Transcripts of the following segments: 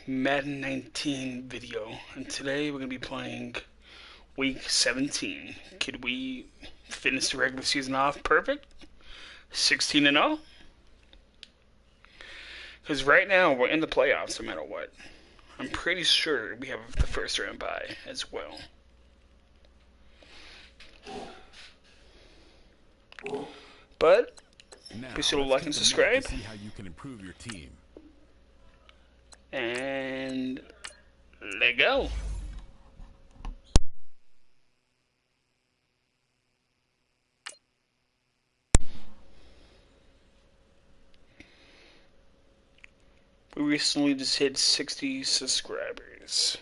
Madden 19 video, and today we're going to be playing Week 17. Could we finish the regular season off perfect? 16-0? Because right now we're in the playoffs no matter what. I'm pretty sure we have the first round bye as well. But be sure to like and subscribe. See how you can improve your team. And let go. We recently just hit 60 subscribers.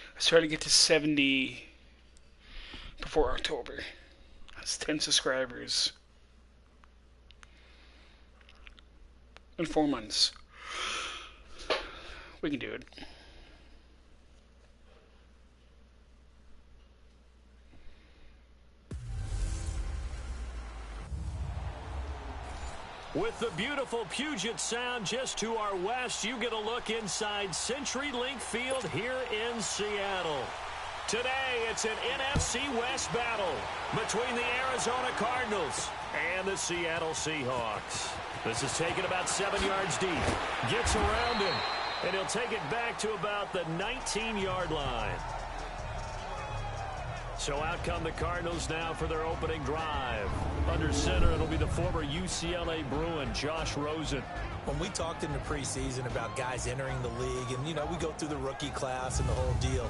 I started to get to 70 before October. That's 10 subscribers in 4 months. We can do it. With the beautiful Puget Sound just to our west, you get a look inside CenturyLink Field here in Seattle. Today, it's an NFC West battle between the Arizona Cardinals and the Seattle Seahawks. This is taken about 7 yards deep. Gets around him, and he'll take it back to about the 19-yard line. So out come the Cardinals now for their opening drive. Under center, it'll be the former UCLA Bruin, Josh Rosen. When we talked in the preseason about guys entering the league, and, we go through the rookie class and the whole deal,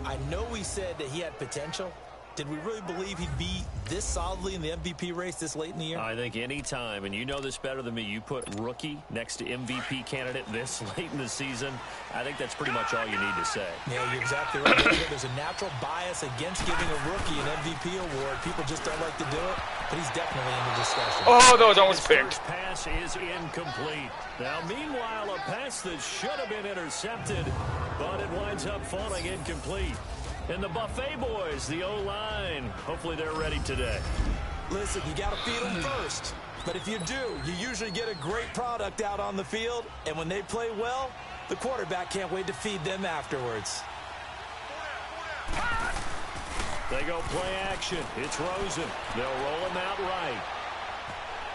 I know we said that he had potential. Did we really believe he'd be this solidly in the MVP race this late in the year? I think any time, and you know this better than me, you put rookie next to MVP candidate this late in the season, I think that's pretty much all you need to say. Yeah, you're exactly right. There's a natural bias against giving a rookie an MVP award. People just don't like to do it, but he's definitely in the discussion. Oh, that was almost picked. First pass is incomplete. Now, meanwhile, a pass that should have been intercepted, but it winds up falling incomplete. And the Buffet boys, the O-line, hopefully they're ready today. Listen, you got to feed them first. But if you do, you usually get a great product out on the field. And when they play well, the quarterback can't wait to feed them afterwards. They go play action. It's Rosen. They'll roll him out right.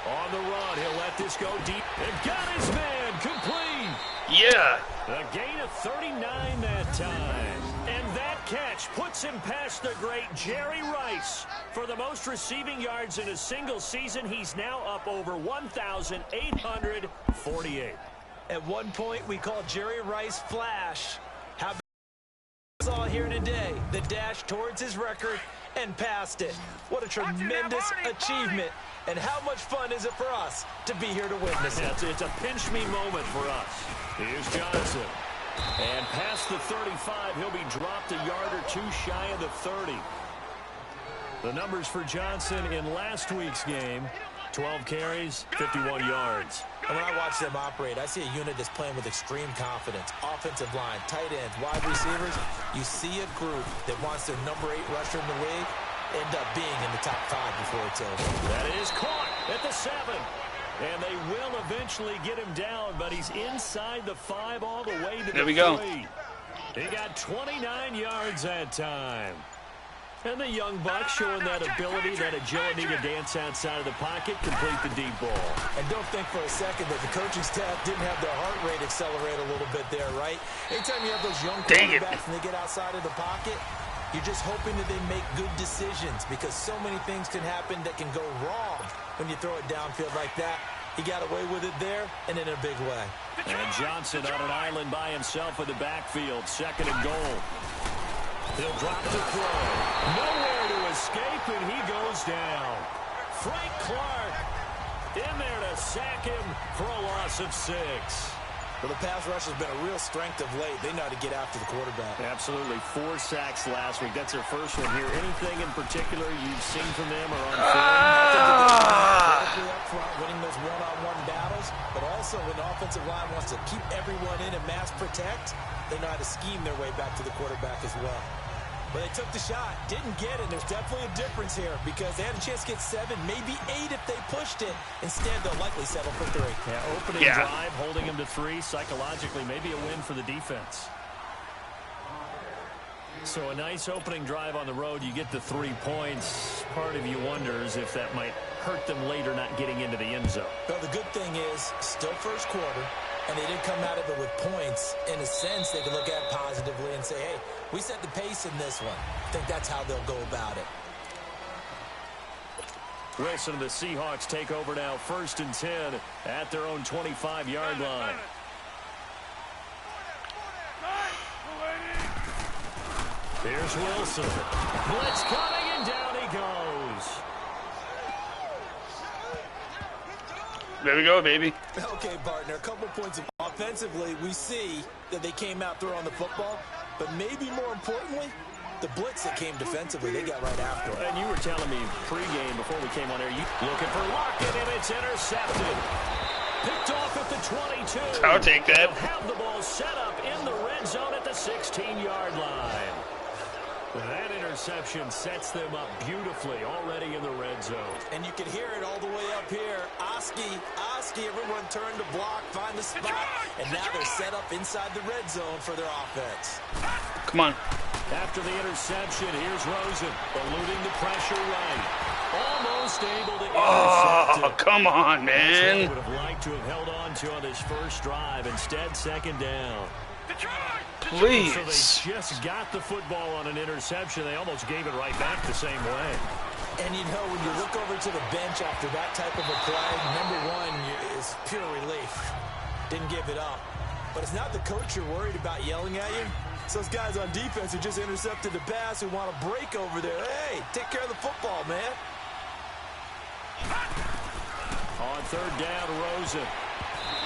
On the run, he'll let this go deep. And got his man complete. Yeah. A gain of 39 that time. And that catch puts him past the great Jerry Rice. For the most receiving yards in a single season, he's now up over 1,848. At one point, we called Jerry Rice Flash. How about saw here today, the dash towards his record and past it. What a tremendous achievement. And how much fun is it for us to be here to witness it? It's a pinch-me moment for us. Here's Johnson. And past the 35, he'll be dropped a yard or two shy of the 30. The numbers for Johnson in last week's game, 12 carries, 51 yards. And when I watch them operate, I see a unit that's playing with extreme confidence. Offensive line, tight ends, wide receivers. You see a group that wants their number 8 rusher in the league end up being in the top 5 before it's over. That is caught at the 7. And they will eventually get him down, but he's inside the 5 all the way to the 3. There we go. He got 29 yards that time. And the young buck showing that ability, that agility to dance outside of the pocket, complete the deep ball. And don't think for a second that the coaching staff didn't have their heart rate accelerate a little bit there, right? Anytime you have those young quarterbacks and they get outside of the pocket, you're just hoping that they make good decisions because so many things can happen that can go wrong when you throw it downfield like that. He got away with it there and in a big way. And Johnson on an island by himself in the backfield, 2nd and goal. He'll drop the throw. Nowhere to escape, and he goes down. Frank Clark in there to sack him for a loss of 6. Well, the pass rush has been a real strength of late. They know how to get after the quarterback. Absolutely. 4 sacks last week. That's their first one here. Anything in particular you've seen from them or on film? Up front, winning those one-on-one battles, but also when the offensive line wants to keep everyone in and mass protect, they know how to scheme their way back to the quarterback as well. But they took the shot, didn't get it. There's definitely a difference here because they had a chance to get 7, maybe 8 if they pushed it. Instead, they'll likely settle for 3. Yeah, opening drive, holding them to 3. Psychologically, maybe a win for the defense. So a nice opening drive on the road. You get the 3 points. Part of you wonders if that might hurt them later not getting into the end zone. Well, the good thing is, still first quarter, and they didn't come out of it with points. In a sense, they can look at it positively and say, hey, we set the pace in this one. I think that's how they'll go about it. Wilson and the Seahawks take over now, 1st and 10 at their own 25-yard line. Here's Wilson. Blitz coming, and down he goes. There we go, baby. Okay, partner, a couple points. Offensively, we see that they came out throwing the football, but maybe more importantly, the blitz that came defensively, they got right after it. And you were telling me pregame before we came on air, you looking for Lockett, and it's intercepted. Picked off at the 22. I'll take that. They'll have the ball set up in the red zone at the 16-yard line. That interception sets them up beautifully already in the red zone. And you can hear it all the way up here. Oski, everyone turned to block, find the spot, and now they're set up inside the red zone for their offense. Come on. After the interception, here's Rosen, eluding the pressure right. Almost able to intercept it. Come on, man. Would have liked to have held on to on this first drive. Instead, 2nd down. Please. So they just got the football on an interception. They almost gave it right back the same way. And you know, when you look over to the bench after that type of a play, number one is pure relief. Didn't give it up. But it's not the coach you're worried about yelling at you. It's those guys on defense who just intercepted the pass who want to break over there. Hey, take care of the football, man. On 3rd down, Rosen.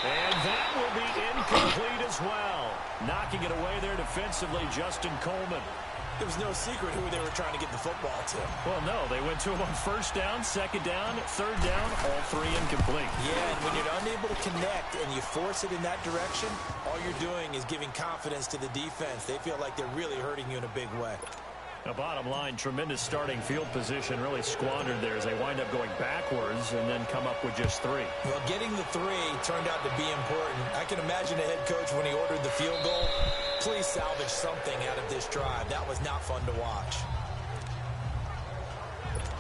And that will be incomplete as well. Knocking it away there defensively, Justin Coleman. It was no secret who they were trying to get the football to. Well, no, they went to him on 1st down, 2nd down, 3rd down, all 3 incomplete. Yeah, and when you're unable to connect and you force it in that direction, all you're doing is giving confidence to the defense. They feel like they're really hurting you in a big way. Now, bottom line, tremendous starting field position, really squandered there as they wind up going backwards and then come up with just 3. Well, getting the 3 turned out to be important. I can imagine the head coach when he ordered the field goal. Please salvage something out of this drive. That was not fun to watch.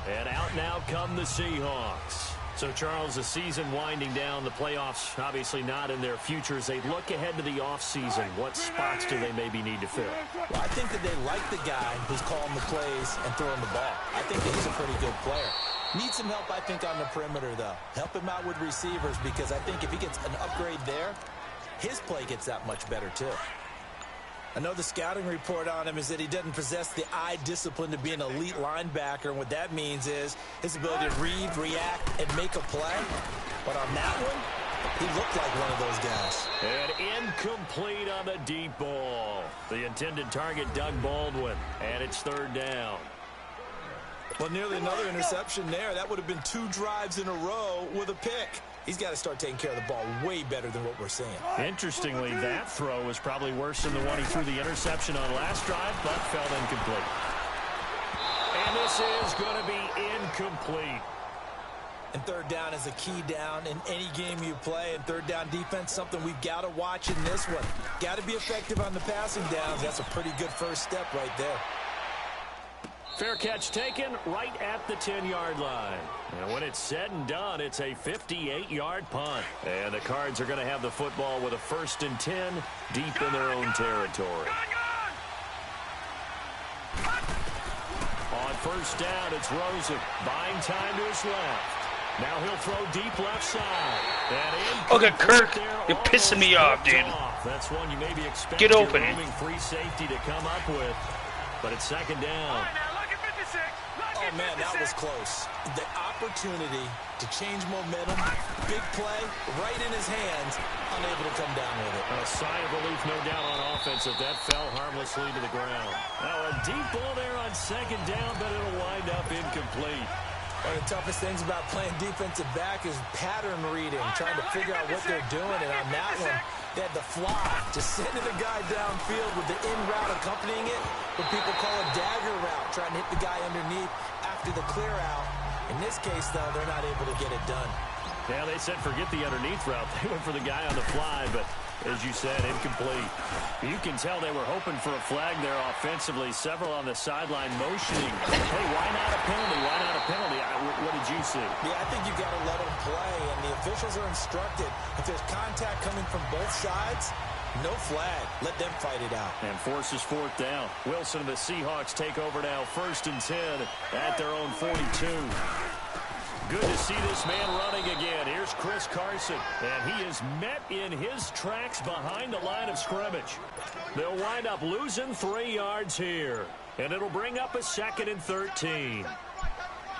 And out now come the Seahawks. So, Charles, the season winding down, the playoffs obviously not in their futures. They look ahead to the offseason. What spots do they maybe need to fill? Well, I think that they like the guy who's calling the plays and throwing the ball. I think that he's a pretty good player. Needs some help, I think, on the perimeter, though. Help him out with receivers because I think if he gets an upgrade there, his play gets that much better, too. I know the scouting report on him is that he doesn't possess the eye discipline to be an elite linebacker, and what that means is his ability to read, react, and make a play. But on that one, he looked like one of those guys. And incomplete on the deep ball. The intended target, Doug Baldwin, and it's 3rd down. Well, nearly another interception there. That would have been 2 drives in a row with a pick. He's got to start taking care of the ball way better than what we're seeing. Interestingly, that throw was probably worse than the one he threw the interception on last drive, but fell incomplete. And this is going to be incomplete. And 3rd down is a key down in any game you play. And 3rd down defense, something we've got to watch in this one. Got to be effective on the passing downs. That's a pretty good first step right there. Fair catch taken right at the 10-yard line. And when it's said and done, it's a 58-yard punt. And the Cards are going to have the football with a 1st and 10 deep in their own territory. On 1st down, it's Rosen. Buying time to his left. Now he'll throw deep left side. Okay, Kirk, you're pissing me off, dude. That's one you maybe expect Get open. your roaming free safety to come up with. But it's 2nd down. Oh, man, that was close. The opportunity to change momentum, big play, right in his hands, unable to come down with it. A sigh of relief, no doubt, on offense if that fell harmlessly to the ground. Now, a deep ball there on second down, but it'll wind up incomplete. One of the toughest things about playing defensive back is pattern reading, trying to figure out what they're doing. And on that one, they had the fly, just sending the guy downfield with the in route accompanying it, what people call a dagger route, trying to hit the guy underneath after the clear out. In this case, though, they're not able to get it done. Yeah, they said forget the underneath route. They went for the guy on the fly, but as you said, incomplete. You can tell they were hoping for a flag there offensively. Several on the sideline motioning. Hey, why not a penalty? Why not a penalty? What did you see? Yeah, I think you've got to let them play, and the officials are instructed. If there's contact coming from both sides, no flag. Let them fight it out. And forces fourth down. Wilson and the Seahawks take over now, 1st and 10 at their own 42. Good to see this man running again. Here's Chris Carson, and he is met in his tracks behind the line of scrimmage. They'll wind up losing 3 yards here, and it'll bring up a 2nd and 13.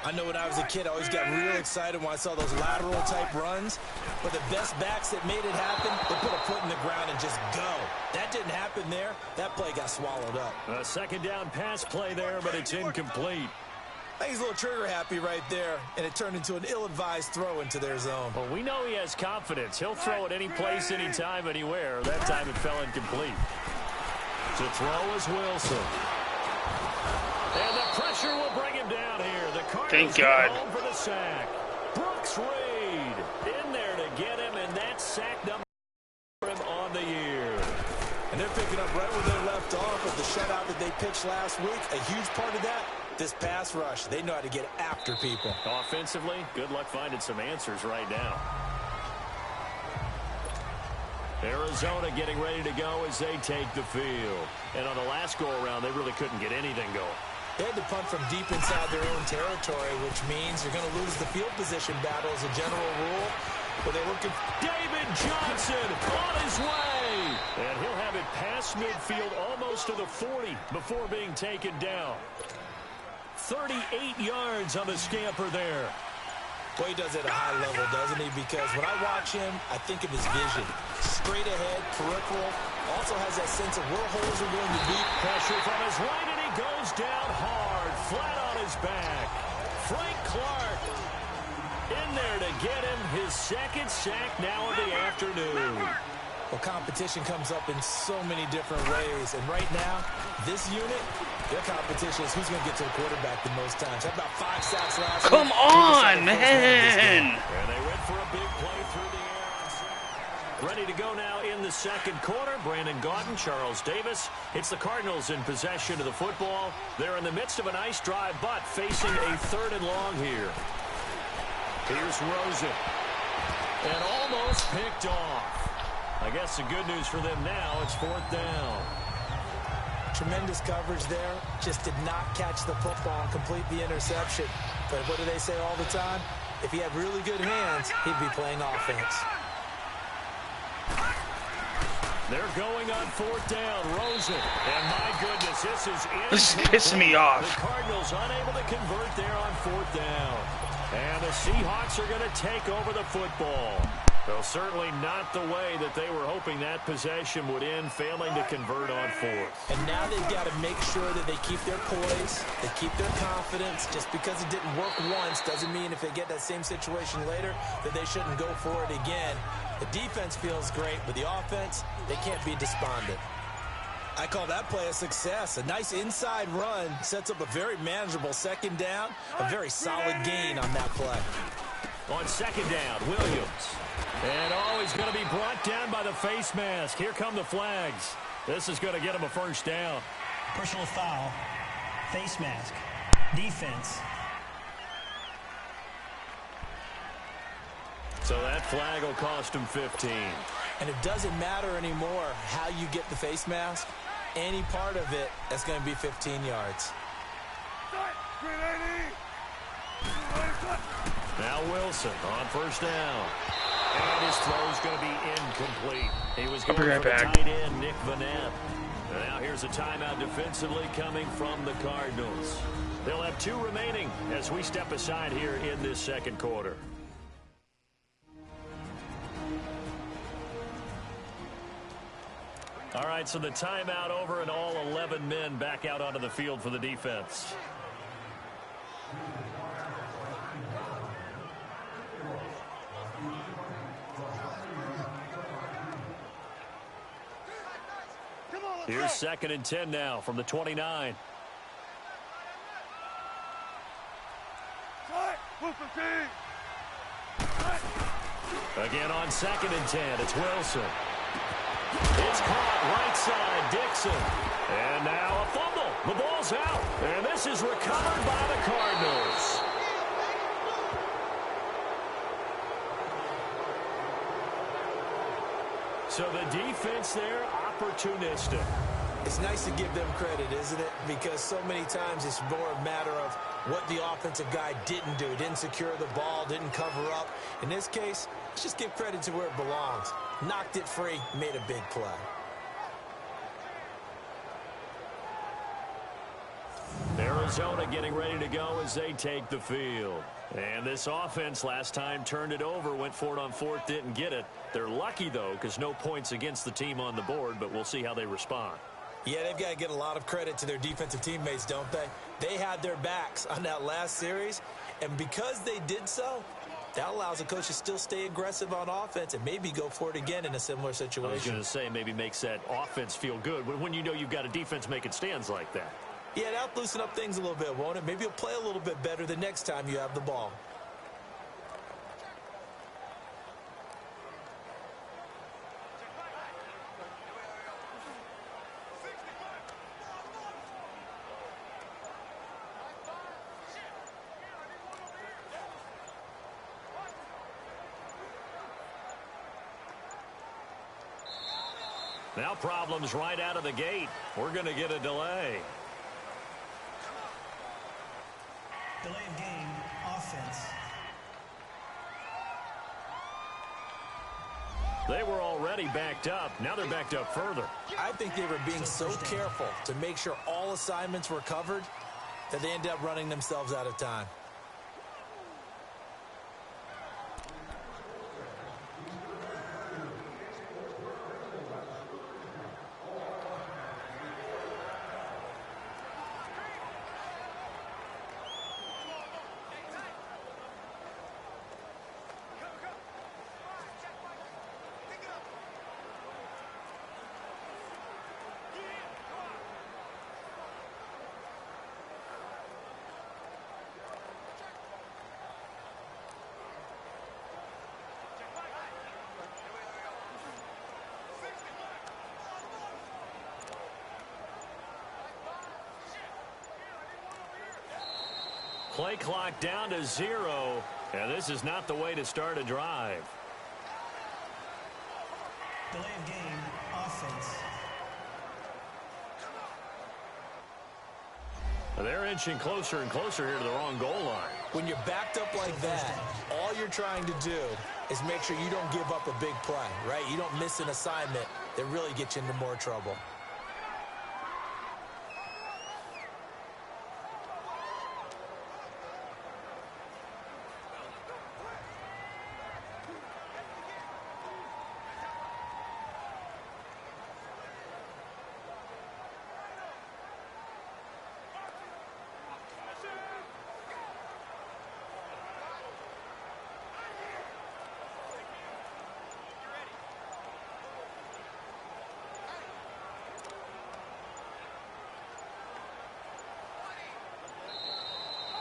I know when I was a kid, I always got real excited when I saw those lateral-type runs. But the best backs that made it happen, they put a foot in the ground and just go. That didn't happen there. That play got swallowed up. A 2nd down pass play there, but it's incomplete. I think he's a little trigger-happy right there, and it turned into an ill-advised throw into their zone. Well, we know he has confidence. He'll throw it any place, anytime, anywhere. That time it fell incomplete. To throw is Wilson. And the pressure will bring him down here. The Cardinals get home for the sack. Brooks Reed in there to get him, and that's sack number for him on the year. And they're picking up right where they left off with the shutout that they pitched last week. A huge part of that, this pass rush. They know how to get after people. Offensively, good luck finding some answers right now. Arizona getting ready to go as they take the field. And on the last go-around, they really couldn't get anything going. They had to punt from deep inside their own territory, which means you're going to lose the field position battle as a general rule. But they're looking. David Johnson on his way. And he'll have it past midfield almost to the 40 before being taken down. 38 yards on the scamper there. Well, he does it at a high level, doesn't he? Because when I watch him, I think of his vision. Straight ahead, peripheral. Also has that sense of where holes are going to be. Pressure from his right, and he goes down hard, flat on his back. Frank Clark in there to get him his 2nd sack now of the afternoon. Well, competition comes up in so many different ways. And right now, this unit, their competition is who's going to get to the quarterback the most times. How about 5 sacks last Come week? on, man! And they went for a big play through the air. Ready to go now in the 2nd quarter. Brandon Gaudin, Charles Davis. It's the Cardinals in possession of the football. They're in the midst of a nice drive, but facing a 3rd and long here. Here's Rosen. And almost picked off. I guess the good news for them now, it's 4th down. Tremendous coverage there. Just did not catch the football and complete the interception. But what do they say all the time? If he had really good hands, he'd be playing offense. They're going on 4th down. Rosen. And my goodness, this is pissing me off. The Cardinals unable to convert there on 4th down. And the Seahawks are going to take over the football. Well, certainly not the way that they were hoping that possession would end, failing to convert on 4th. And now they've got to make sure that they keep their poise, they keep their confidence. Just because it didn't work once doesn't mean if they get that same situation later that they shouldn't go for it again. The defense feels great, but the offense, they can't be despondent. I call that play a success. A nice inside run sets up a very manageable 2nd down, a very solid gain on that play. On 2nd down, Williams. And he's going to be brought down by the face mask. Here come the flags. This is going to get him a 1st down. Personal foul, face mask, defense. So that flag will cost him 15. And it doesn't matter anymore how you get the face mask. Any part of it, that's going to be 15 yards. Now Wilson on 1st down. And his throw is going to be incomplete. He was going for the tight end, Nick Vanette. Now here's a timeout defensively coming from the Cardinals. They'll have 2 remaining as we step aside here in this second quarter. All right, so the timeout over and all 11 men back out onto the field for the defense. Here's 2nd and 10 now from the 29. Again on 2nd and 10, it's Wilson. It's caught right side, Dixon. And now a fumble. The ball's out. And this is recovered by the Cardinals. So the defense there, opportunistic. It's nice to give them credit, isn't it? Because so many times it's more a matter of what the offensive guy didn't do. Didn't secure the ball, didn't cover up. In this case, let's just give credit to where it belongs. Knocked it free, made a big play. Arizona getting ready to go as they take the field. And this offense last time turned it over, went for it on 4th, didn't get it. They're lucky, though, because no points against the team on the board, but we'll see how they respond. Yeah, they've got to get a lot of credit to their defensive teammates, don't they? They had their backs on that last series, and because they did so, that allows the coach to still stay aggressive on offense and maybe go for it again in a similar situation. I was going to say maybe makes that offense feel good when you know you've got a defense making stands like that. Yeah, that'll loosen up things a little bit, won't it? Maybe you'll play a little bit better the next time you have the ball. Now problems right out of the gate. We're going to get a delay. Delay of game, offense. They were already backed up. Now they're backed up further. I think they were being so careful to make sure all assignments were covered that they ended up running themselves out of time. Play clock down to 0, and this is not the way to start a drive. Delay of game, offense. They're inching closer and closer here to the wrong goal line. When you're backed up like that, all you're trying to do is make sure you don't give up a big play, right? You don't miss an assignment that really gets you into more trouble.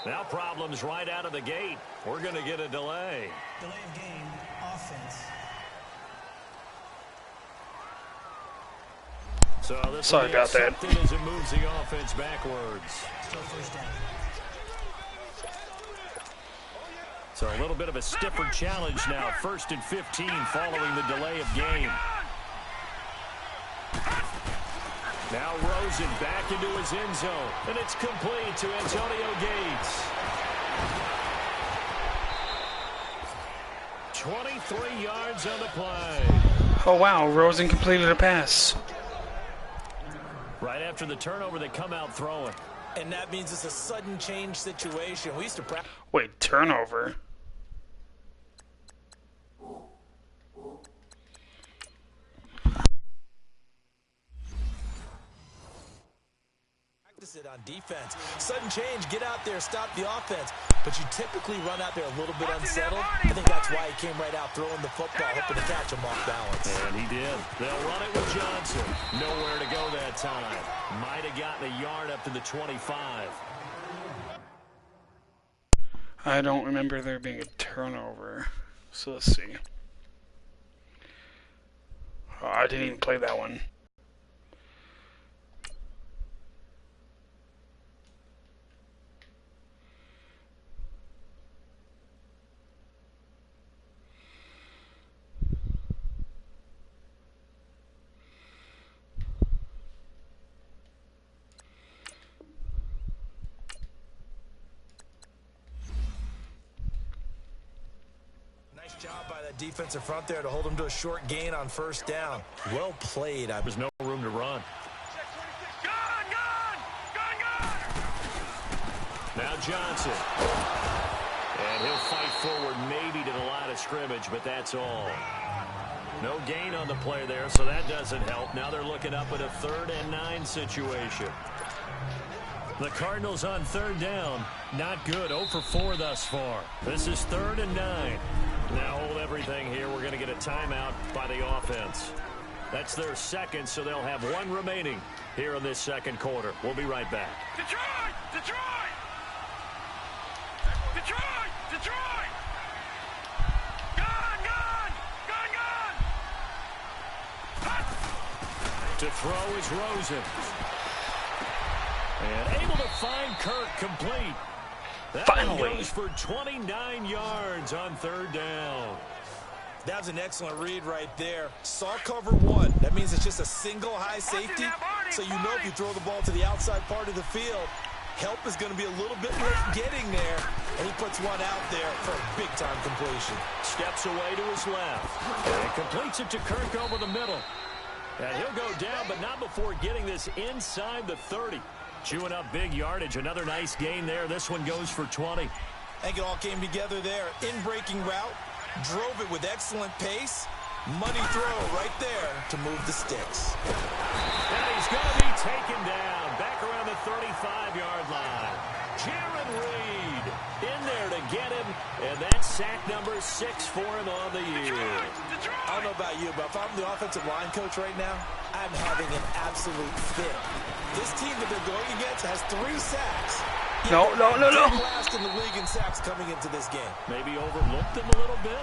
Now problems right out of the gate. We're going to get a delay. Delay of game, offense. So this Sorry about that. As it moves the offense backwards. Still first down. So a little bit of a stiffer challenge now. 1st and 15 following the delay of game. Now Rosen back into his end zone, and it's complete to Antonio Gates. 23 yards on the play. Oh, wow. Rosen completed a pass. Right after the turnover, they come out throwing. And that means it's a sudden change situation. We used to practice. Wait, turnover? It on defense. Sudden change, get out there, stop the offense. But you typically run out there a little bit unsettled. I think that's why he came right out throwing the football, hoping to catch him off balance. And he did. They'll run it with Johnson. Nowhere to go that time. Might have gotten a yard up to the 25. I don't remember there being a turnover. So let's see. Oh, I didn't even play that one. Nice job by that defensive front there to hold him to a short gain on first down. Well played. There's no room to run. Now Johnson. And he'll fight forward maybe to the line of scrimmage, but that's all. No gain on the play there, so that doesn't help. Now they're looking up at a 3rd and 9 situation. The Cardinals on 3rd down. Not good. 0 for 4 thus far. This is 3rd and 9. Now hold everything here. We're going to get a timeout by the offense. That's their second, so they'll have 1 remaining here in this second quarter. We'll be right back. Detroit! Detroit! Detroit! Detroit! Gone! Gone! Gone! Gone! To throw is Rosen. And able to find Kirk complete. That Finally goes for 29 yards on 3rd down. That was an excellent read right there. Saw cover 1. That means it's just a single high safety. So you know if you throw the ball to the outside part of the field, help is going to be a little bit late getting there. And he puts one out there for a big-time completion. Steps away to his left. And completes it to Kirk over the middle. And he'll go down, but not before getting this inside the 30. Chewing up big yardage. Another nice gain there. This one goes for 20. I think it all came together there. In-breaking route. Drove it with excellent pace. Money throw right there to move the sticks. And he's going to be taken down. Back around the 35-yard line. Jaron Reed in there to get him. And that's sack number 6 for him on the year. I don't know about you, but if I'm the offensive line coach right now, I'm having an absolute fit. This team that they're going against has 3 sacks. No. Last in the league in sacks coming into this game. Maybe overlooked them a little bit.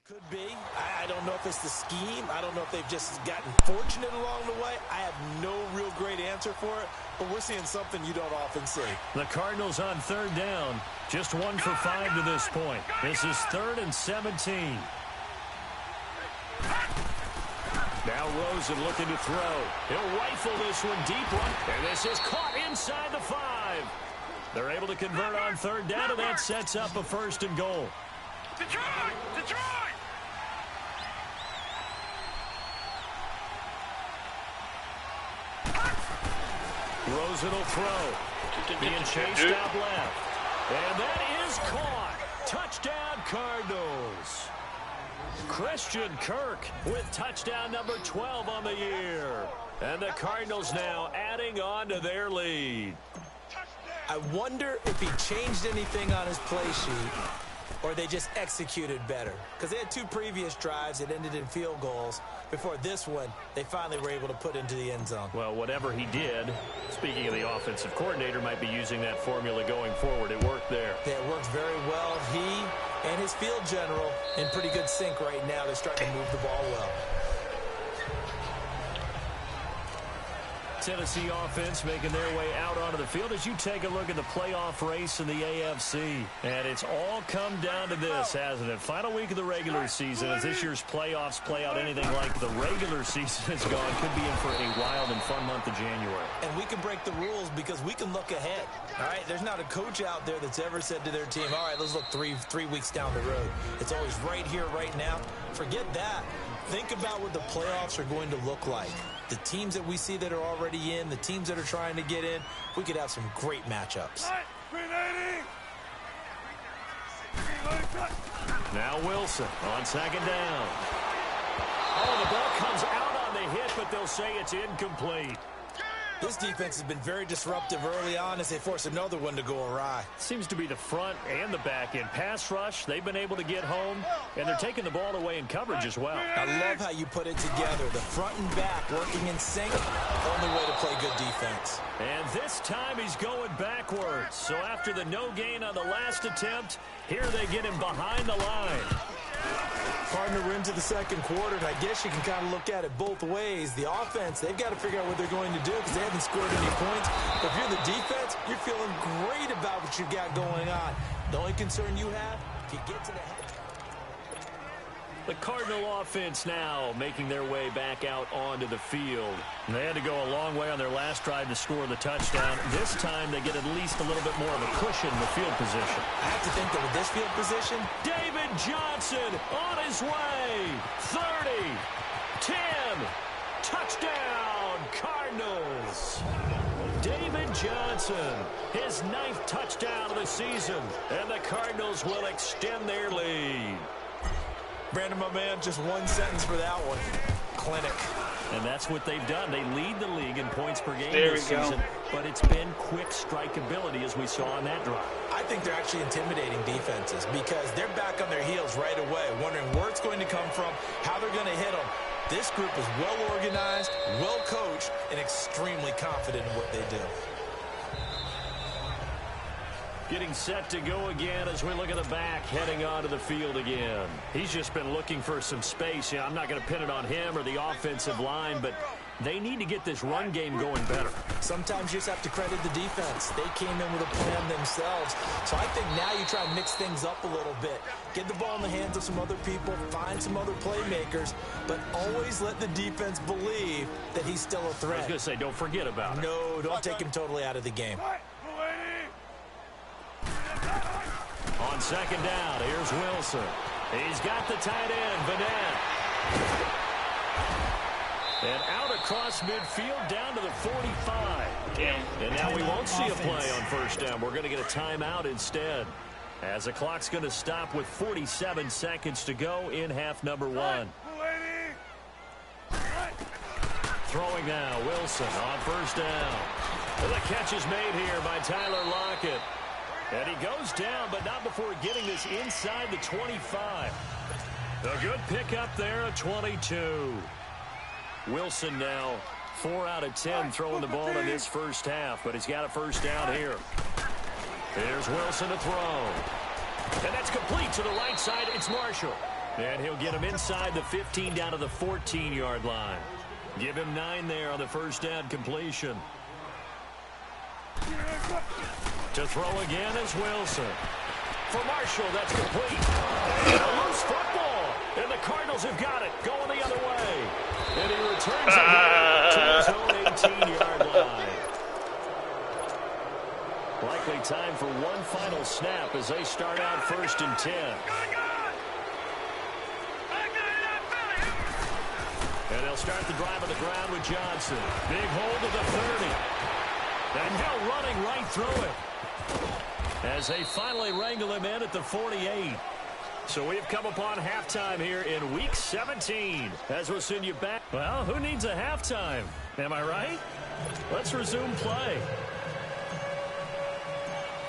Could be. I don't know if it's the scheme. I don't know if they've just gotten fortunate along the way. I have no real great answer for it, but we're seeing something you don't often see. The Cardinals on 3rd down. Just 1 for 5 to this point. This is 3rd and 17. Now Rosen looking to throw. He'll rifle this one deep one. And this is caught inside the 5. They're able to convert on 3rd down, and that sets up a 1st and goal. Detroit! Detroit! Rosen will throw. Being chased out left. And that is caught. Touchdown, Cardinals. Christian Kirk with touchdown number 12 on the year. And the Cardinals now adding on to their lead. I wonder if he changed anything on his play sheet or they just executed better. Because they had 2 previous drives that ended in field goals. Before this one, they finally were able to put into the end zone. Well, whatever he did, speaking of the offensive coordinator, might be using that formula going forward. It worked there. Yeah, it worked very well. He and his field general in pretty good sync right now. They're starting to move the ball well. Tennessee offense making their way out onto the field as you take a look at the playoff race in the AFC. And it's all come down to this, hasn't it? Final week of the regular season. As this year's playoffs play out anything like the regular season has gone, could be in for a wild and fun month of January. And we can break the rules because we can look ahead. All right, there's not a coach out there that's ever said to their team, all right, let's look three weeks down the road. It's always right here, right now. Forget that. Think about what the playoffs are going to look like. The teams that we see that are already in, the teams that are trying to get in, we could have some great matchups. Now Wilson on second down. Oh, the ball comes out on the hit, but they'll say it's incomplete. This defense has been very disruptive early on as they force another one to go awry. Seems to be the front and the back end. Pass rush, they've been able to get home, and they're taking the ball away in coverage as well. I love how you put it together. The front and back working in sync, only way to play good defense. And this time he's going backwards. So after the no gain on the last attempt, here they get him behind the line. Partner, we're into the second quarter, and I guess you can kind of look at it both ways. The offense, they've got to figure out what they're going to do because they haven't scored any points. But if you're the defense, you're feeling great about what you got going on. The only concern you have, if you get to the head. The Cardinal offense now making their way back out onto the field. And they had to go a long way on their last drive to score the touchdown. This time they get at least a little bit more of a cushion in the field position. I have to think that with this field position, David Johnson on his way. 30, 10, touchdown, Cardinals. David Johnson, his 9th touchdown of the season. And the Cardinals will extend their lead. Brandon, my man, just one sentence for that one. Clinic. And that's what they've done. They lead the league in points per game we this go. season, but it's been quick strikeability as we saw on that drive. I think they're actually intimidating defenses because they're back on their heels right away, wondering where it's going to come from, how they're going to hit them. This group is well organized, well coached, and extremely confident in what they do. Getting set to go again as we look at the back, heading onto the field again. He's just been looking for some space. Yeah, I'm not going to pin it on him or the offensive line, but they need to get this run game going better. Sometimes you just have to credit the defense. They came in with a plan themselves. So I think now you try and mix things up a little bit. Get the ball in the hands of some other people, find some other playmakers, but always let the defense believe that he's still a threat. I was going to say, don't forget about it. No, don't take him totally out of the game. On second down, here's Wilson. He's got the tight end, Vanette. And out across midfield down to the 45. Damn. And now we won't see a play on first down. We're going to get a timeout instead. As the clock's going to stop with 47 seconds to go in half number 1. Throwing now, Wilson on first down. And the catch is made here by Tyler Lockett. And he goes down, but not before getting this inside the 25. A good pickup there at 22. Wilson now 4 out of 10 throwing the ball in this first half, but he's got a first down here. Here's Wilson to throw. And that's complete to the right side. It's Marshall. And he'll get him inside the 15 down to the 14-yard line. Give him 9 there on the first down completion. To throw again is Wilson. For Marshall, that's complete. And a loose football. And the Cardinals have got it. Going the other way. And he returns it to his own 18-yard line. Likely time for one final snap as they start out 1st and 10. And they'll start the drive on the ground with Johnson. Big hold of the 30. And now running right through it as they finally wrangle him in at the 48. So we've come upon halftime here in Week 17. As we'll send you back. Well, who needs a halftime? Am I right? Let's resume play.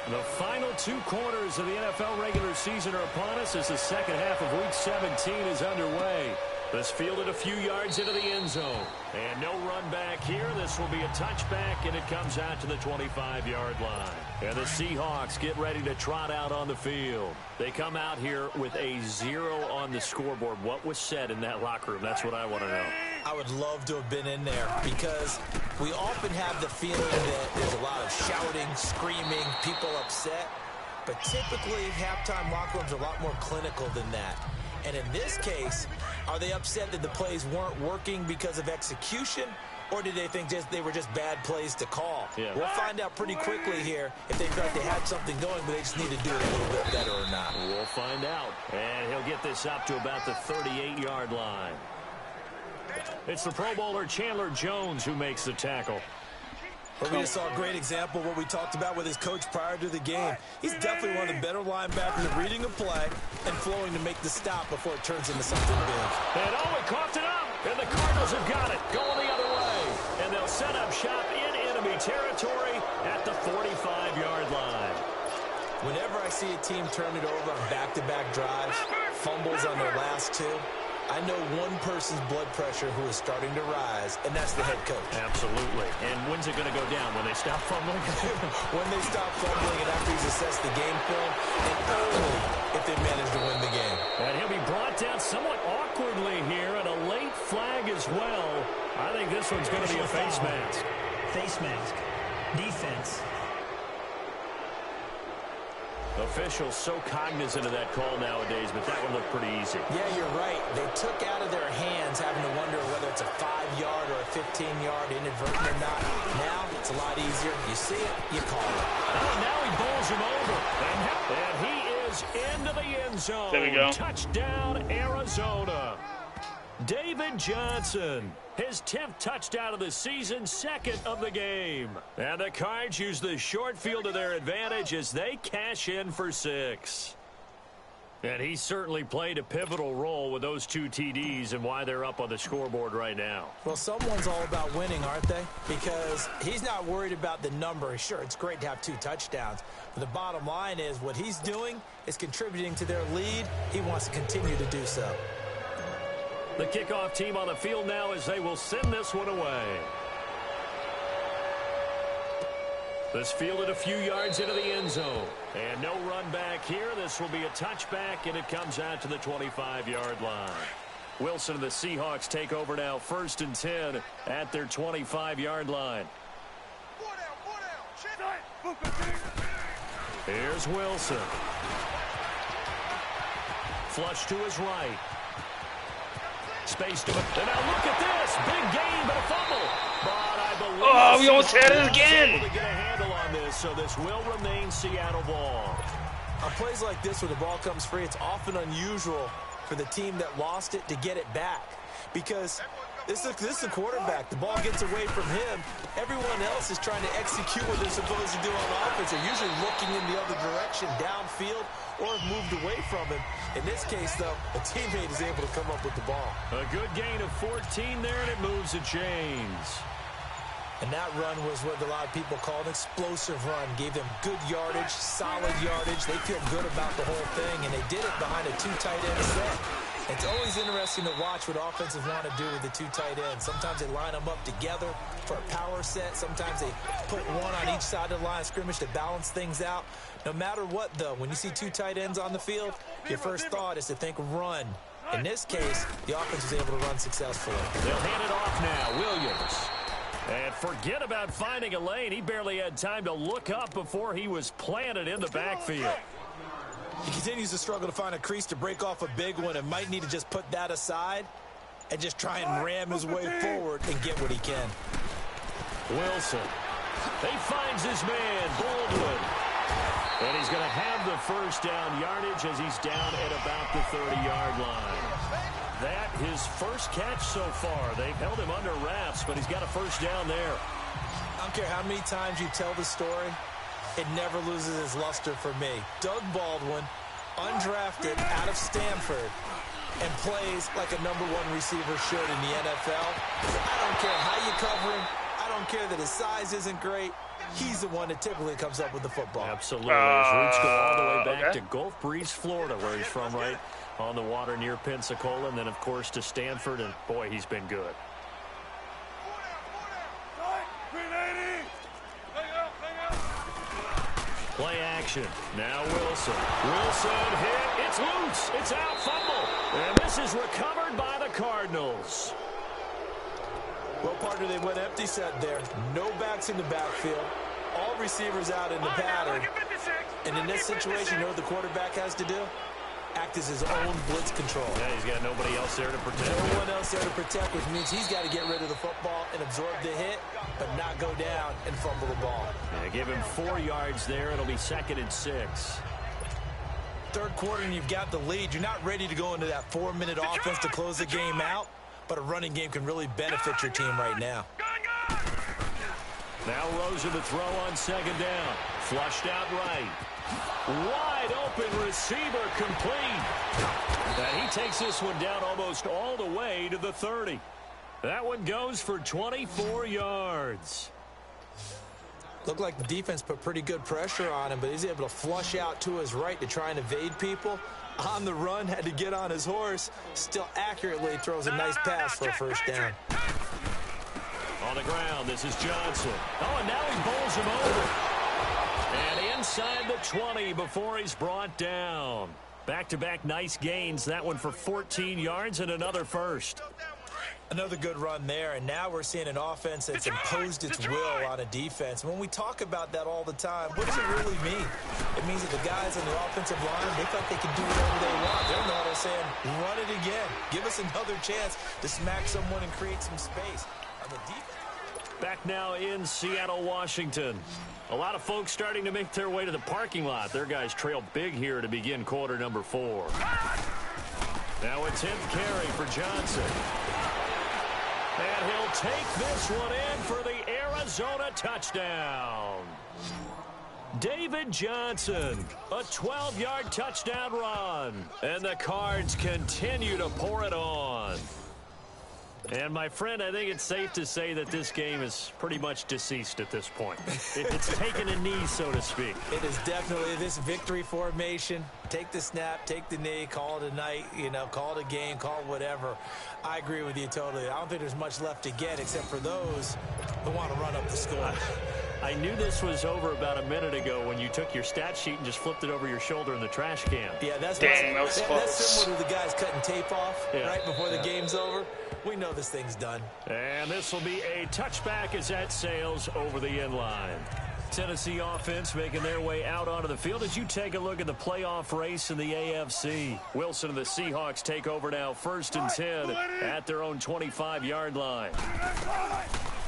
The final 2 quarters of the NFL regular season are upon us as the second half of Week 17 is underway. This fielded a few yards into the end zone. And no run back here. This will be a touchback, and it comes out to the 25-yard line. And the Seahawks get ready to trot out on the field. They come out here with a 0 on the scoreboard. What was said in that locker room? That's what I want to know. I would love to have been in there because we often have the feeling that there's a lot of shouting, screaming, people upset. But typically, halftime locker rooms are a lot more clinical than that. And in this case, are they upset that the plays weren't working because of execution, or did they think they were just bad plays to call? Yeah. We'll find out pretty quickly here if they felt they had something going, but they just need to do it a little bit better or not. We'll find out. And he'll get this up to about the 38-yard line. It's the Pro Bowler Chandler Jones who makes the tackle. Well, we just saw a great example of what we talked about with his coach prior to the game. He's definitely one of the better linebackers at reading a play and flowing to make the stop before it turns into something big. And he coughed it up. And the Cardinals have got it, going the other way. And they'll set up shop in enemy territory at the 45-yard line. Whenever I see a team turn it over on back-to-back drives, fumbles on their last 2, I know one person's blood pressure who is starting to rise, and that's the head coach. Absolutely. And when's it going to go down? When they stop fumbling? When they stop fumbling and after he's assessed the game film, and only if they manage to win the game. And he'll be brought down somewhat awkwardly here, and a late flag as well. I think this one's going to be a face mask. Face mask. Defense. Officials so cognizant of that call nowadays, but that one looked pretty easy. Yeah, you're right. They took out of their hands having to wonder whether it's a 5-yard or a 15-yard inadvertent or not. Now it's a lot easier. You see it, you call it. Oh, now he bowls him over. And he is into the end zone. There we go. Touchdown, Arizona. David Johnson, his 10th touchdown of the season, 2nd of the game. And the Cards use the short field to their advantage as they cash in for 6. And he certainly played a pivotal role with those 2 TDs and why they're up on the scoreboard right now. Well, someone's all about winning, aren't they? Because he's not worried about the number. Sure, it's great to have 2 touchdowns. But the bottom line is what he's doing is contributing to their lead. He wants to continue to do so. The kickoff team on the field now as they will send this one away. This fielded a few yards into the end zone. And no run back here. This will be a touchback, and it comes out to the 25-yard line. Wilson and the Seahawks take over now, 1st and 10 at their 25-yard line. Here's Wilson. Flush to his right. Space to it. And now look at this. Big gain, but a fumble. But I believe Oh, we almost had it again. able to get a handle on this, so this will remain Seattle ball. On plays like this where the ball comes free, it's often unusual for the team that lost it to get it back. Because this is a quarterback. The ball gets away from him. Everyone else is trying to execute what they're supposed to do on offense. They're usually looking in the other direction, downfield, or have moved away from him. In this case, though, a teammate is able to come up with the ball. A good gain of 14 there, and it moves the chains. And that run was what a lot of people call an explosive run. Gave them good yardage, solid yardage. They feel good about the whole thing, and they did it behind a 2 tight end set. It's always interesting to watch what offenses want to do with the 2 tight ends. Sometimes they line them up together for a power set. Sometimes they put one on each side of the line of scrimmage to balance things out. No matter what, though, when you see 2 tight ends on the field, your first thought is to think run. In this case, the offense was able to run successfully. They'll hand it off now. Williams. And forget about finding a lane. He barely had time to look up before he was planted in the backfield. He continues to struggle to find a crease to break off a big one and might need to just put that aside and just try and ram his way forward and get what he can. Wilson. He finds his man, Baldwin. And he's going to have the first down yardage as he's down at about the 30-yard line. That his first catch so far. They've held him under wraps, but he's got a first down there. I don't care how many times you tell the story, it never loses its luster for me. Doug Baldwin, undrafted out of Stanford, and plays like a #1 receiver should in the NFL. I don't care how you cover him. I don't care that his size isn't great. He's the one that typically comes up with the football. Absolutely. His roots go all the way back to Gulf Breeze, Florida, where he's from, right on the water near Pensacola, and then, of course, to Stanford, and, boy, he's been good. Play action. Now Wilson. Wilson hit. It's loose. It's out. Fumble. And this is recovered by the Cardinals. Well, partner, they went empty set there. No backs in the backfield. All receivers out in the pattern. And in this situation, you know what the quarterback has to do? Act as his own blitz control. Yeah, he's got nobody else there to protect. No one else there to protect, which means he's got to get rid of the football and absorb the hit, but not go down and fumble the ball. Yeah, give him 4 yards there. It'll be 2nd and 6. Third quarter, and you've got the lead. You're not ready to go into that 4-minute offense to close the game out, but a running game can really benefit your team right now. Now Rosen to throw on 2nd down. Flushed out right. Wide open receiver complete. And he takes this one down almost all the way to the 30. That one goes for 24 yards. Looked like the defense put pretty good pressure on him, but he's able to flush out to his right to try and evade people. On the run, had to get on his horse. Still accurately throws a nice pass for a first down. On the ground, this is Johnson. Oh, and now he bowls him over. And inside the 20 before he's brought down. Back-to-back nice gains. That one for 14 yards and another first. Another good run there, and now we're seeing an offense that's imposed its will on a defense. When we talk about that all the time, what does it really mean? It means that the guys on the offensive line, they thought they could do whatever they want. They're not all saying, run it again. Give us another chance to smack someone and create some space. On the defense. Back now in Seattle, Washington. A lot of folks starting to make their way to the parking lot. Their guys trail big here to begin quarter number 4. Now a 10th carry for Johnson. And he'll take this one in for the Arizona touchdown. David Johnson, a 12-yard touchdown run. And the Cards continue to pour it on. And, my friend, I think it's safe to say that this game is pretty much deceased at this point. It's taken a knee, so to speak. It is definitely this victory formation. Take the snap, take the knee, call it a night, call it a game, call it whatever. I agree with you totally. I don't think there's much left to get except for those who want to run up the score. I knew this was over about a minute ago when you took your stat sheet and just flipped it over your shoulder in the trash can. Yeah, that's close. similar to the guys cutting tape off right before the game's over. We know this thing's done. And this will be a touchback as that sails over the end line. Tennessee offense making their way out onto the field as you take a look at the playoff race in the AFC. Wilson and the Seahawks take over now 1st and 10 at their own 25-yard line.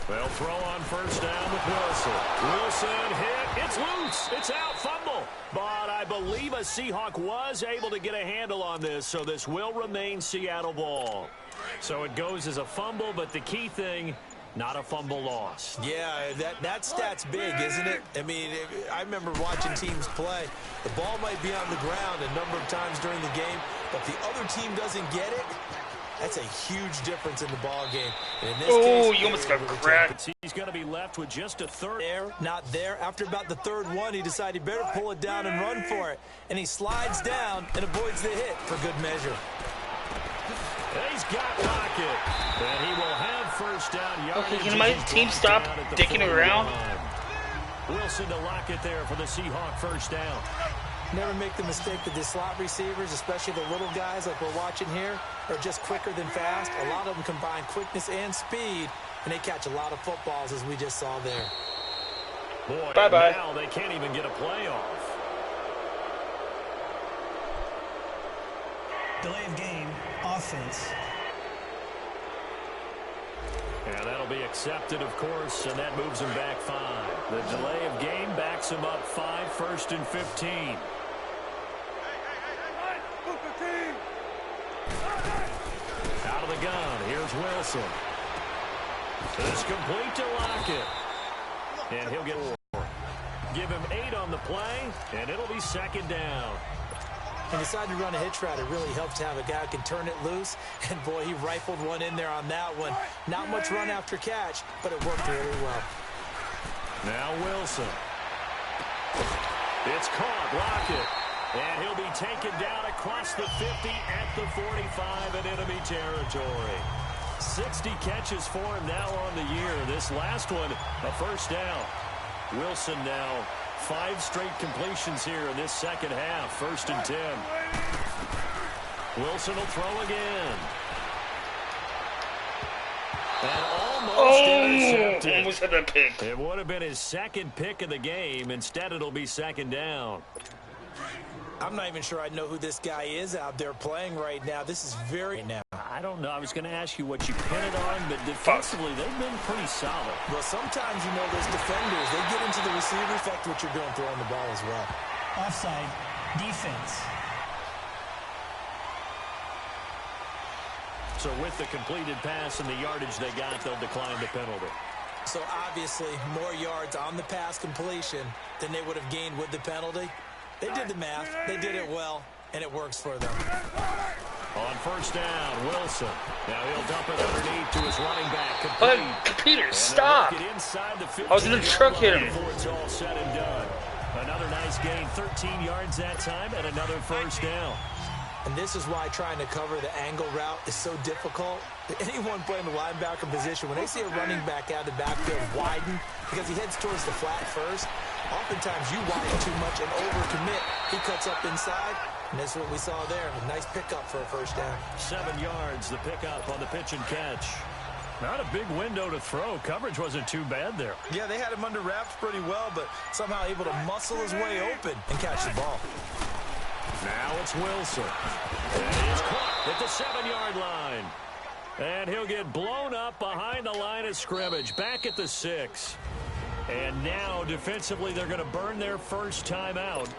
They'll throw on 1st down with Wilson. Wilson hit. It's loose. It's out. Fumble. But I believe a Seahawk was able to get a handle on this, so this will remain Seattle ball. So it goes as a fumble, but the key thing, not a fumble loss. Yeah, that stat's big, isn't it? I mean, I remember watching teams play. The ball might be on the ground a number of times during the game, but the other team doesn't get it. That's a huge difference in the ball game. And in this case, you almost got cracked. He's going to be left with just a third. There, not there. After about the third one, he decided he better pull it down and run for it. And he slides down and avoids the hit for good measure. He's got Lockett. And he will have 1st down yardage. Okay, can my team stop dicking around? Wilson to Lockett there for the Seahawk 1st down. Never make the mistake that the slot receivers, especially the little guys like we're watching here, are just quicker than fast. A lot of them combine quickness and speed, and they catch a lot of footballs, as we just saw there. Boy, bye-bye. Now they can't even get a play off. Delay of game, offense. And that'll be accepted, of course, and that moves him back 5. The delay of game backs him up 5, 1st and 15. Out of the gun, here's Wilson. It's complete to Lockett. And he'll get 4. Give him 8 on the play, and it'll be second down. And decided to run a hitch route. It really helps to have a guy who can turn it loose. And, boy, he rifled one in there on that one. Not much run after catch, but it worked really well. Now Wilson. It's caught. Lockett. And he'll be taken down across the 50 at the 45 in enemy territory. 60 catches for him now on the year. This last one, a first down. Wilson now 5 straight completions here in this second half. 1st and 10. Wilson will throw again. And almost intercepted. Almost had that pick. It would have been his second pick of the game. Instead, it'll be second down. I'm not even sure I know who this guy is out there playing right now. This is very now. I don't know. I was going to ask you what you pin it on, but defensively, they've been pretty solid. Well, sometimes, you know, those defenders, they get into the receiver, affect what you're doing throwing the ball as well. Offside. Defense. So with the completed pass and the yardage they got, they'll decline the penalty. So obviously, more yards on the pass completion than they would have gained with the penalty. They did the math. They did it well, and it works for them. On first down, Wilson. Now he'll dump it underneath to his running back. But Peter, stop! I was in the truck hit him. Before it's all said and done. Another nice gain, 13 yards that time, and another first down. And this is why trying to cover the angle route is so difficult. Anyone playing the linebacker position, when they see a running back out of the backfield widen, because he heads towards the flat first, oftentimes you widen too much and overcommit. He cuts up inside, and that's what we saw there. A nice pickup for a first down. 7 yards, the pickup on the pitch and catch. Not a big window to throw. Coverage wasn't too bad there. Yeah, they had him under wraps pretty well, but somehow able to muscle his way open and catch the ball. Now it's Wilson. And he's caught at the 7-yard line. And he'll get blown up behind the line of scrimmage. Back at the 6. And now, defensively, they're going to burn their first time out.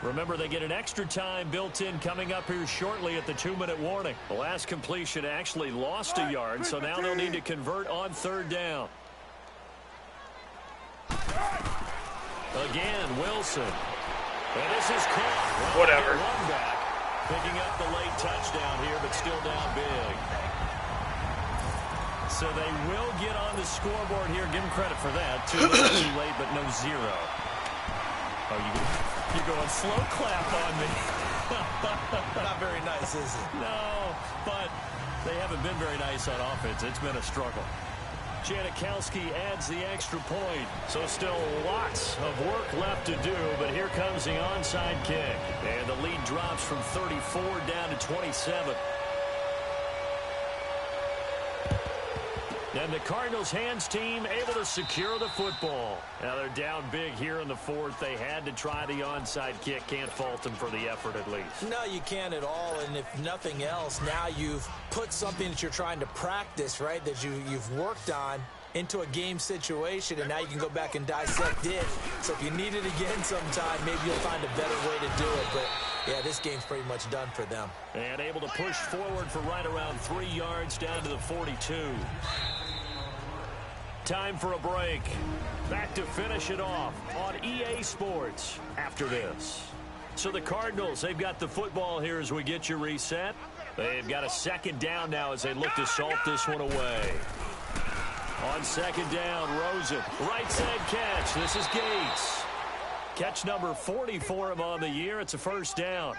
Remember, they get an extra time built in coming up here shortly at the 2-minute warning. The last completion actually lost a yard, so now they'll need to convert on 3rd down. Again, Wilson. And this is caught. Whatever. Run back. Picking up the late touchdown here, but still down big. So they will get on the scoreboard here. Give them credit for that. 2 minutes too late, but no 0. Oh, you're going slow clap on me. Not very nice, is it? No, but they haven't been very nice on offense. It's been a struggle. Janikowski adds the extra point. So still lots of work left to do, but here comes the onside kick. And the lead drops from 34 down to 27. And the Cardinals' hands team able to secure the football. Now they're down big here in the 4th. They had to try the onside kick. Can't fault them for the effort at least. No, you can't at all. And if nothing else, now you've put something that you're trying to practice, right, that you've worked on into a game situation, and now you can go back and dissect it. So if you need it again sometime, maybe you'll find a better way to do it. But, yeah, this game's pretty much done for them. And able to push forward for right around 3 yards down to the 42. Time for a break. Back to finish it off on EA Sports after this. So the Cardinals, they've got the football here as we get you reset. They've got a 2nd down now as they look to salt this one away. On 2nd down, Rosen. Right side catch. This is Gates. Catch number 40 for him on the year. It's a first down.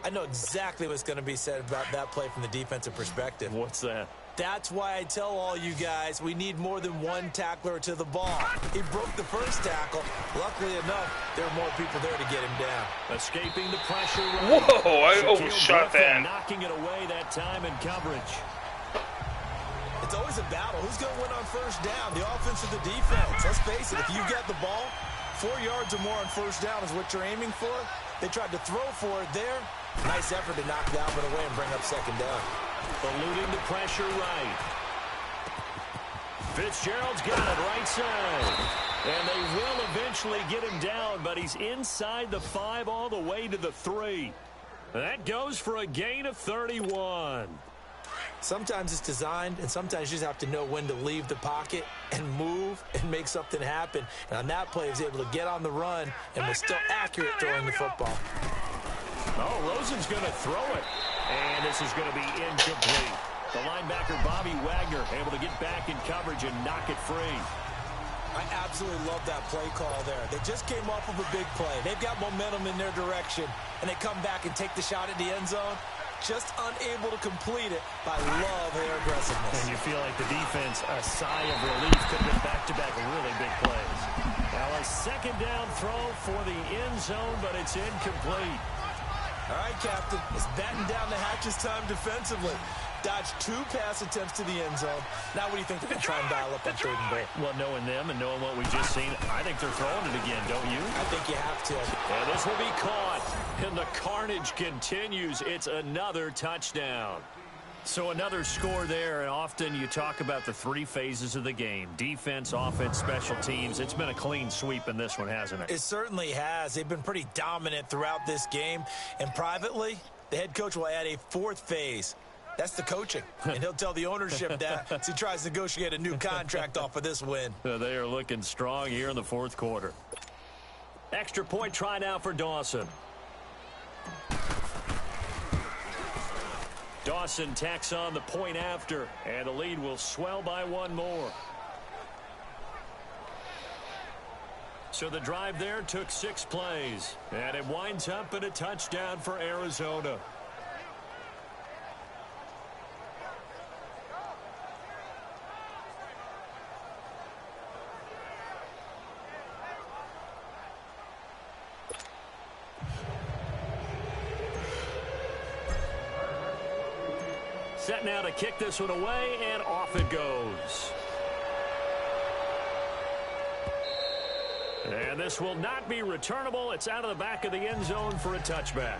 I know exactly what's going to be said about that play from the defensive perspective. What's that? That's why I tell all you guys we need more than one tackler to the ball. He broke the first tackle. Luckily enough, there are more people there to get him down. Escaping the pressure. Right. Whoa, I overshot that. Knocking it away that time in coverage. It's always a battle. Who's going to win on first down, the offense or the defense? Let's face it, if you get the ball, 4 yards or more on first down is what you're aiming for. They tried to throw for it there. Nice effort to knock that one away and bring up 2nd down. Eluding the pressure right. Fitzgerald's got it right side. And they will eventually get him down, but he's inside the 5 all the way to the 3. That goes for a gain of 31. Sometimes it's designed, and sometimes you just have to know when to leave the pocket and move and make something happen. And on that play, he was able to get on the run and was still accurate throwing the football. Oh, Rosen's going to throw it. And this is going to be incomplete. The linebacker, Bobby Wagner, able to get back in coverage and knock it free. I absolutely love that play call there. They just came off of a big play. They've got momentum in their direction, and they come back and take the shot at the end zone. Just unable to complete it, but I love their aggressiveness. And you feel like the defense, a sigh of relief, could have been back-to-back really big plays. Now a second down throw for the end zone, but it's incomplete. All right, Captain, it's batten down the hatches time defensively. Dodged 2 pass attempts to the end zone. Now what do you think they're going to try and dial up on 3rd and goal? Well, knowing them and knowing what we just seen, I think they're throwing it again, don't you? I think you have to. And this will be caught. And the carnage continues. It's another touchdown. So another score there, and often you talk about the 3 phases of the game. Defense, offense, special teams. It's been a clean sweep in this one, hasn't it? It certainly has. They've been pretty dominant throughout this game. And privately, the head coach will add a 4th phase. That's the coaching. And he'll tell the ownership that as he tries to negotiate a new contract off of this win. They are looking strong here in the 4th quarter. Extra point try now for Dawson. Dawson tacks on the point after, and the lead will swell by 1 more. So the drive there took 6 plays, and it winds up in a touchdown for Arizona. Set now to kick this one away, and off it goes. And this will not be returnable. It's out of the back of the end zone for a touchback.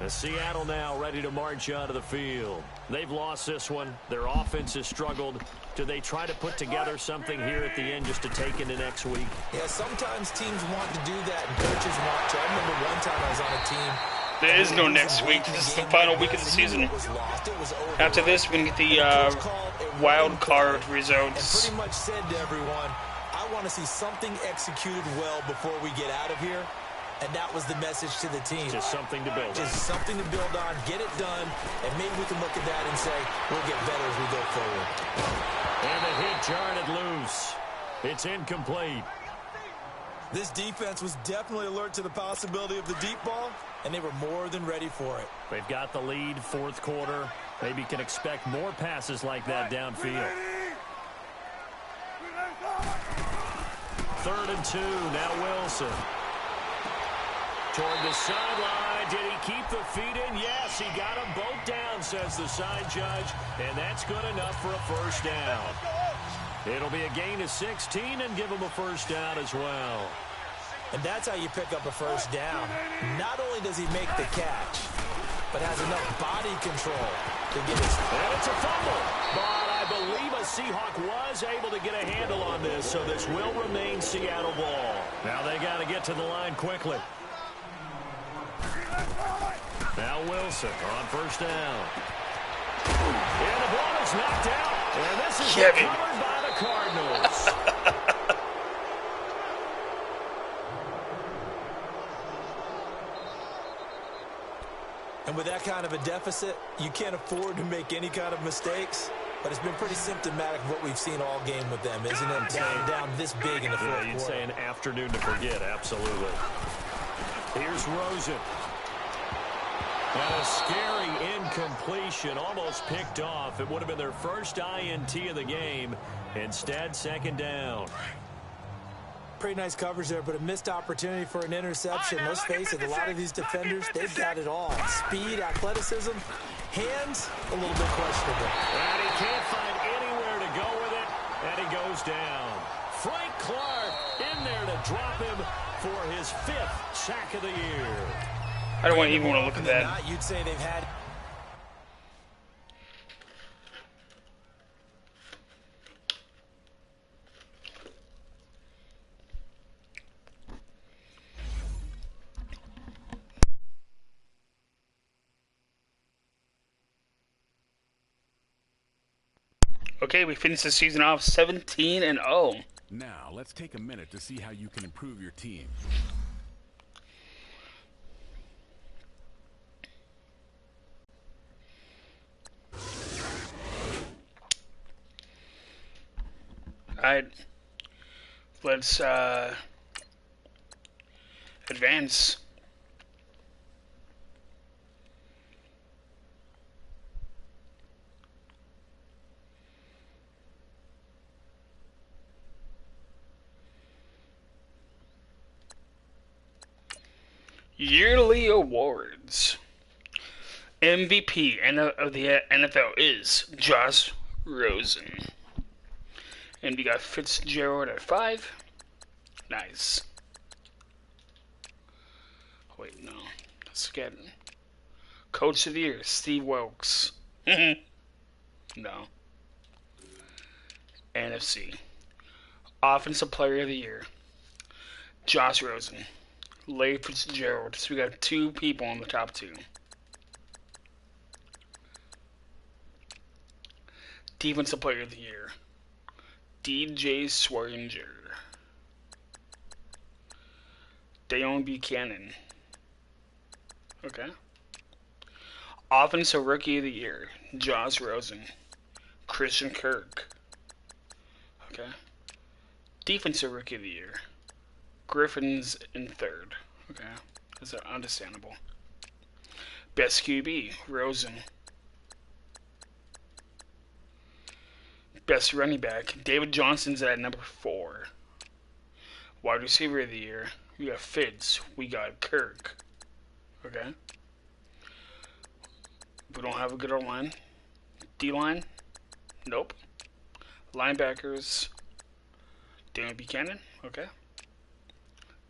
And Seattle now ready to march onto the field. They've lost this one. Their offense has struggled. Do they try to put together something here at the end just to take into next week? Yeah, sometimes teams want to do that, and coaches want to. I remember one time I was on a team. There is no next week. This is the final week of the season. After this, we can get the wild card results. And pretty much said to everyone, I want to see something executed well before we get out of here. And that was the message to the team. Just something to build on. Just something to build on, get it done, and maybe we can look at that and say, we'll get better as we go forward. And the hit jarred it loose. It's incomplete. This defense was definitely alert to the possibility of the deep ball, and they were more than ready for it. They've got the lead, 4th quarter. Maybe can expect more passes like that downfield. 3rd and 2, now Wilson. Toward the sideline, did he keep the feet in? Yes, he got them both down, says the side judge, and that's good enough for a first down. It'll be a gain of 16 and give him a first down as well. And that's how you pick up a first down. Not only does he make the catch, but has enough body control to get his... And it's a fumble, but I believe a Seahawk was able to get a handle on this, so this will remain Seattle ball. Now they got to get to the line quickly. Now Wilson on first down. And the ball is knocked out. And this is recovered by the Cardinals. And with that kind of a deficit, you can't afford to make any kind of mistakes. But it's been pretty symptomatic of what we've seen all game with them, isn't it? Down this big in the 4th quarter. You'd say an afternoon to forget, absolutely. Here's Rosen. And a scary incompletion, almost picked off. It would have been their first INT of the game. Instead, 2nd down. Pretty nice coverage there, but a missed opportunity for an interception. Let's face it, a lot of these defenders, they've got it all. Speed, athleticism, hands, a little bit questionable. And he can't find anywhere to go with it, and he goes down. Frank Clark in there to drop him for his 5th sack of the year. I don't even want to look at that. You'd say they've had Okay, we finished the season off 17-0. Now, let's take a minute to see how you can improve your team. Alright, let's advance. Yearly awards. MVP of the NFL is Josh Rosen. And we got Fitzgerald at 5. Nice. Wait, no. Let's get Coach of the Year, Steve Wilkes. No. NFC. Offensive Player of the Year, Josh Rosen. Larry Fitzgerald. So we got 2 people on the top 2. Defensive Player of the Year, DJ Swearinger. Dayon Buchanan. Okay. Offensive Rookie of the Year, Josh Rosen. Christian Kirk. Okay. Defensive Rookie of the Year, Griffin's in 3rd. Okay. That's understandable. Best QB, Rosen. Best running back, David Johnson's at number 4. Wide receiver of the year, we got Fitz. We got Kirk. Okay. We don't have a good O-line. D-line? Nope. Linebackers, Dayon Buchanan. Okay.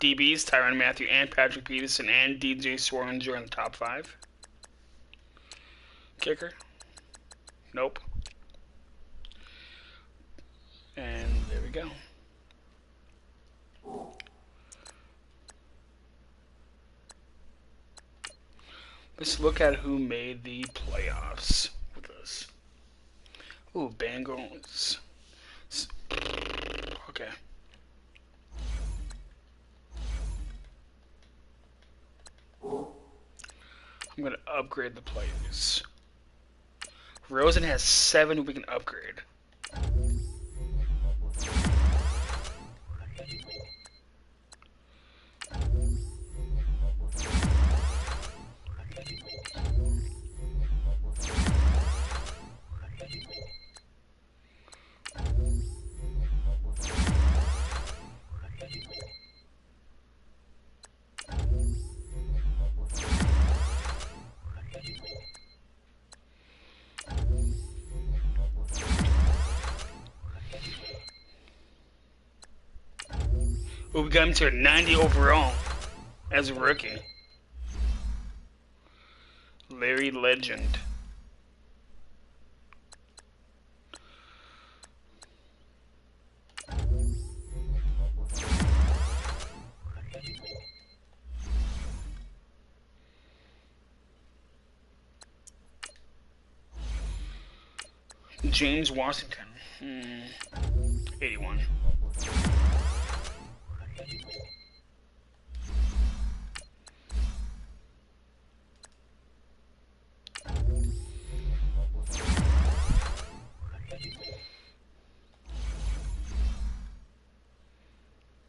DBs, Tyrann Mathieu and Patrick Peterson and DJ Swearinger in the top 5. Kicker? Nope. And there we go. Let's look at who made the playoffs with us. Ooh, Bengals. Okay. I'm going to upgrade the players. Rosen has 7 we can upgrade. Well, we got him to a 90 overall as a rookie. Larry Legend. James Washington. 81.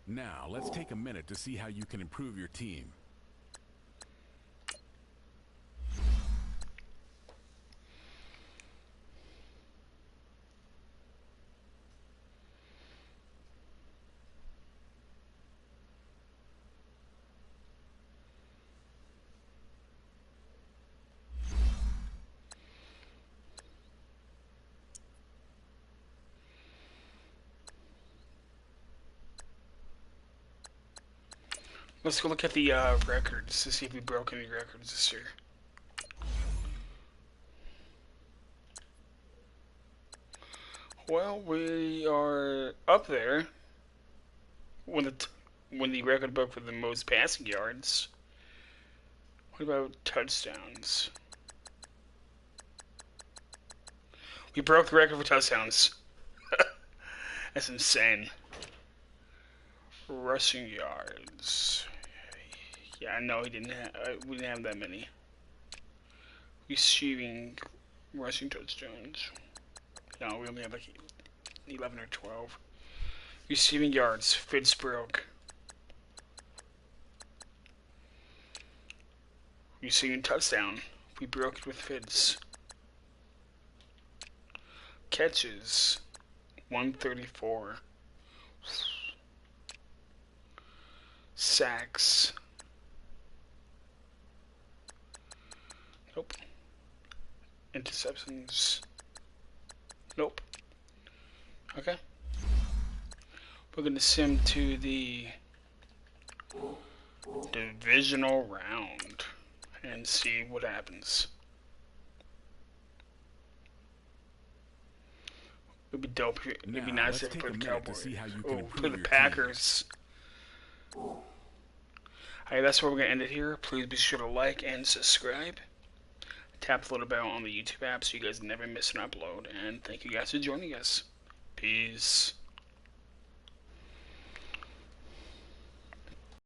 Now, let's take a minute to see how you can improve your team. Let's go look at the records to see if we broke any records this year. Well, we are up there when the record broke for the most passing yards. What about touchdowns? We broke the record for touchdowns. That's insane. Rushing yards. Yeah, I know he didn't have, we didn't have that many. Receiving, rushing touchdowns. No, we only have like 11 or 12. Receiving yards, Fitz broke. Receiving touchdown, we broke it with Fitz. Catches, 134. Sacks. Nope. Interceptions. Nope. Okay. We're going to sim to the divisional round and see what happens. It'd be dope. It'd be nice if we played the Cowboys. Oh, play the Packers. Alright, that's where we're going to end it here. Please be sure to like and subscribe. Tap the little bell on the YouTube app so you guys never miss an upload. And thank you guys for joining us. Peace.